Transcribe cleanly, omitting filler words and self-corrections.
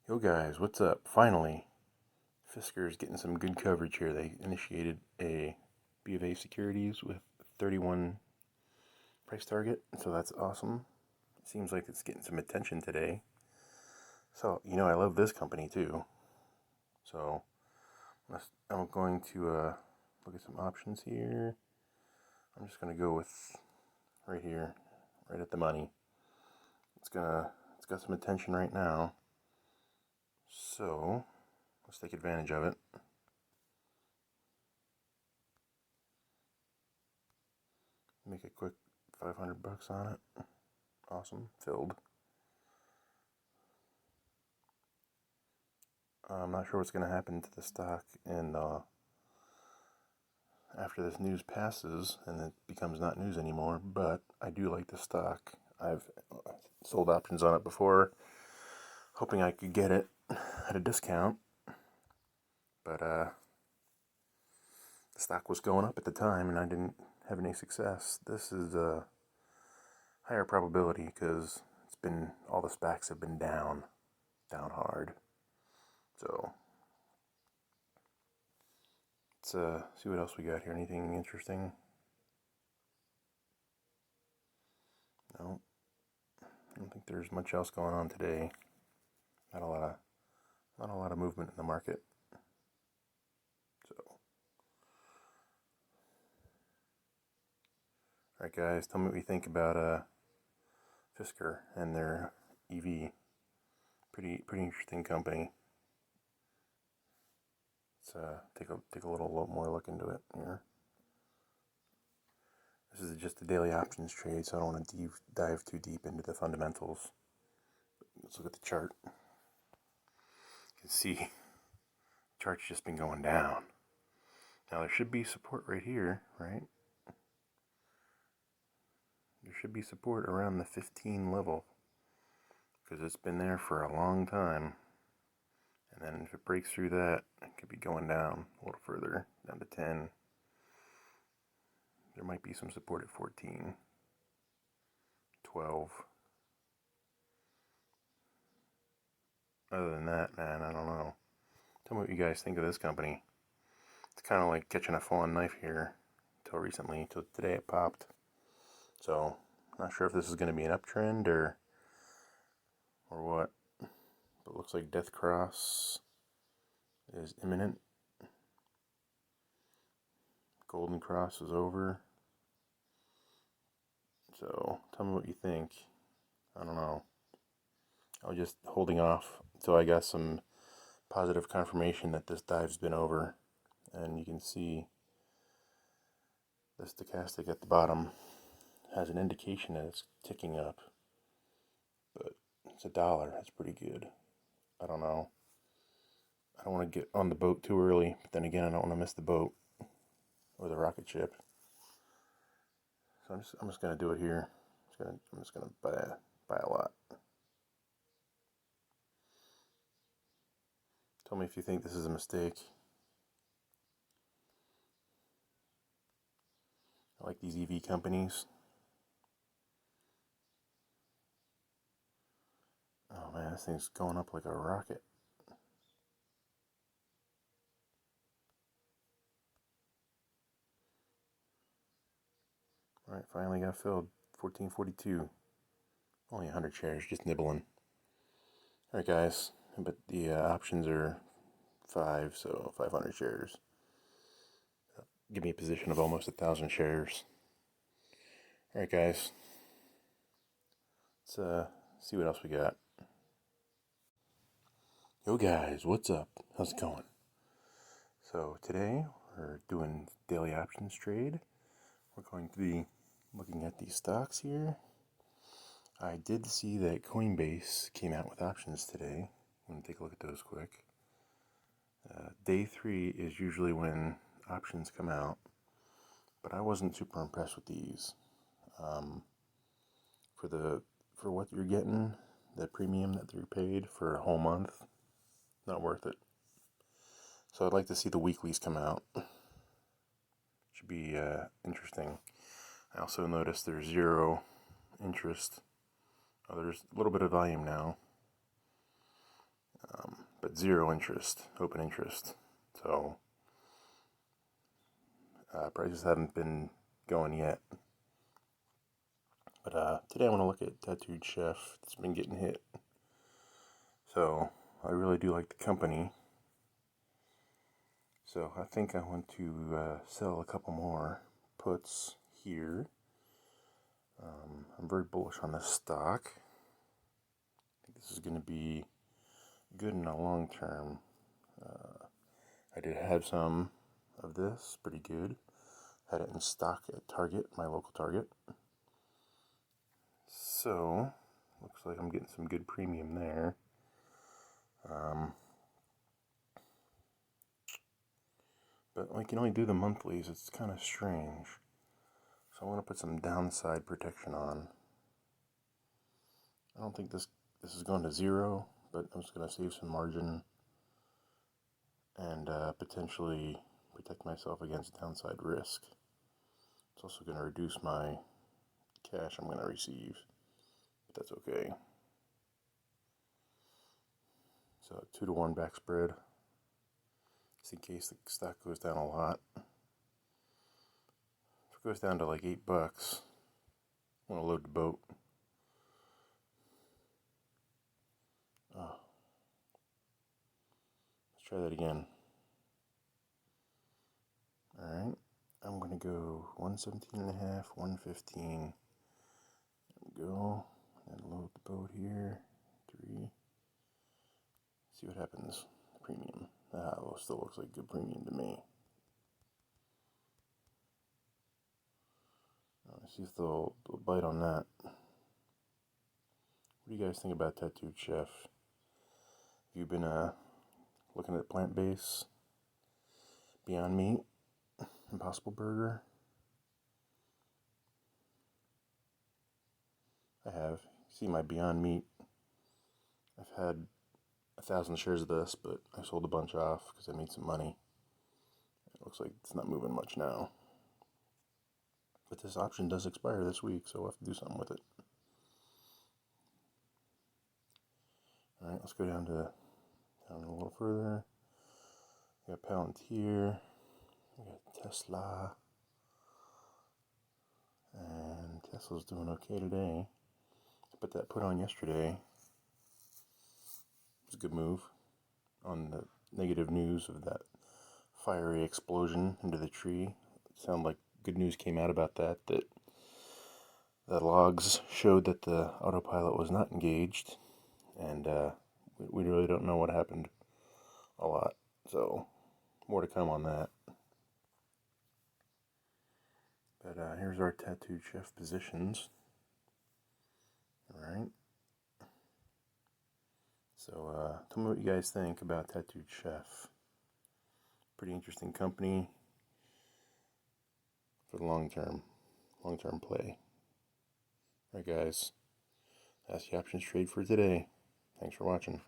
Yo guys, what's up? Finally, Fisker is getting some good coverage here. They initiated a B of A securities with 31 price target, so that's awesome. It seems like it's getting some attention today. So, I love this company too. So, I'm going to look at some options here. I'm just going to go with right here, right at the money. It's got some attention right now. So, let's take advantage of it. Make a quick 500 bucks on it. Awesome. Filled. I'm not sure what's going to happen to the stock and after this news passes and it becomes not news anymore, but I do like the stock. I've sold options on it before, hoping I could get it at a discount, but the stock was going up at the time and I didn't have any success. This is a higher probability because all the SPACs have been down hard. So let's see what else we got here. Anything interesting? No, I don't think there's much else going on today. Not a lot of movement in the market. So, all right, guys, tell me what you think about Fisker and their EV. Pretty interesting company. Let's take a little more look into it here. This is just a daily options trade, so I don't want to dive too deep into the fundamentals. Let's look at the chart. You can see the chart's just been going down. Now there should be support right here, right? There should be support around the 15 level because it's been there for a long time. And then if it breaks through that, it could be going down a little further, down to 10. There might be some support at 14, 12. Other than that, man, I don't know. Tell me what you guys think of this company. It's kind of like catching a falling knife here until recently, until today it popped. So, not sure if this is going to be an uptrend or what. But it looks like Death Cross is imminent. Golden Cross is over. So, tell me what you think. I don't know. I was just holding off until I got some positive confirmation that this dive's been over. And you can see the stochastic at the bottom has an indication that it's ticking up. But it's $1. That's pretty good. I don't know. I don't want to get on the boat too early, but then again, I don't want to miss the boat or the rocket ship. So I'm just gonna do it here. I'm just gonna buy a lot. Tell me if you think this is a mistake. I like these EV companies. Oh man, this thing's going up like a rocket. Alright, finally got filled. 1442. Only 100 shares, just nibbling. Alright guys, but the options are 5, so 500 shares. Give me a position of almost 1,000 shares. Alright guys, let's see what else we got. Yo guys, what's up? How's it going? So today we're doing daily options trade. We're going to be looking at these stocks here. I did see that Coinbase came out with options today. I'm going to take a look at those quick. Day 3 is usually when options come out, but I wasn't super impressed with these. For what you're getting, the premium that they're paid for a whole month, not worth it. So I'd like to see the weeklies come out. Should be interesting. I also noticed there's zero interest. There's a little bit of volume now. but zero interest, open interest. So prices haven't been going yet. But today I want to look at Tattooed Chef. It's been getting hit. So I really do like the company. So I think I want to sell a couple more puts here. I'm very bullish on this stock. I think this is going to be good in the long term. I did have some of this, pretty good. Had it in stock at Target, my local Target. So, looks like I'm getting some good premium there. But I can only do the monthlies, it's kind of strange. So I want to put some downside protection on. I don't think this is going to zero, but I'm just going to save some margin and potentially protect myself against downside risk. It's also going to reduce my cash I'm going to receive, but that's okay. So 2-to-1 back spread, just in case the stock goes down a lot. If it goes down to like $8, I'm going to load the boat. Oh. Let's try that again. Alright, I'm going to go 117.5, 115. There we go. And load the boat here. 3. See what happens. Premium. Still looks like good premium to me. Let's see if they'll bite on that. What do you guys think about Tattooed Chef? Have you been looking at plant-based, Beyond Meat, Impossible Burger? I have. See my Beyond Meat. I've had 1,000 shares of this, but I sold a bunch off because I made some money. It looks like it's not moving much now. But this option does expire this week, so we'll have to do something with it. Alright, let's go down a little further. We got Palantir, we got Tesla, and Tesla's doing okay today. I put that put on yesterday. It was a good move on the negative news of that fiery explosion into the tree. It sounded like good news came out about that the logs showed that the autopilot was not engaged, and we really don't know what happened a lot. So more to come on that. But here's our Tattooed Chef positions. Alright. So tell me what you guys think about Tattooed Chef. Pretty interesting company for the long term play. Alright guys, that's the options trade for today. Thanks for watching.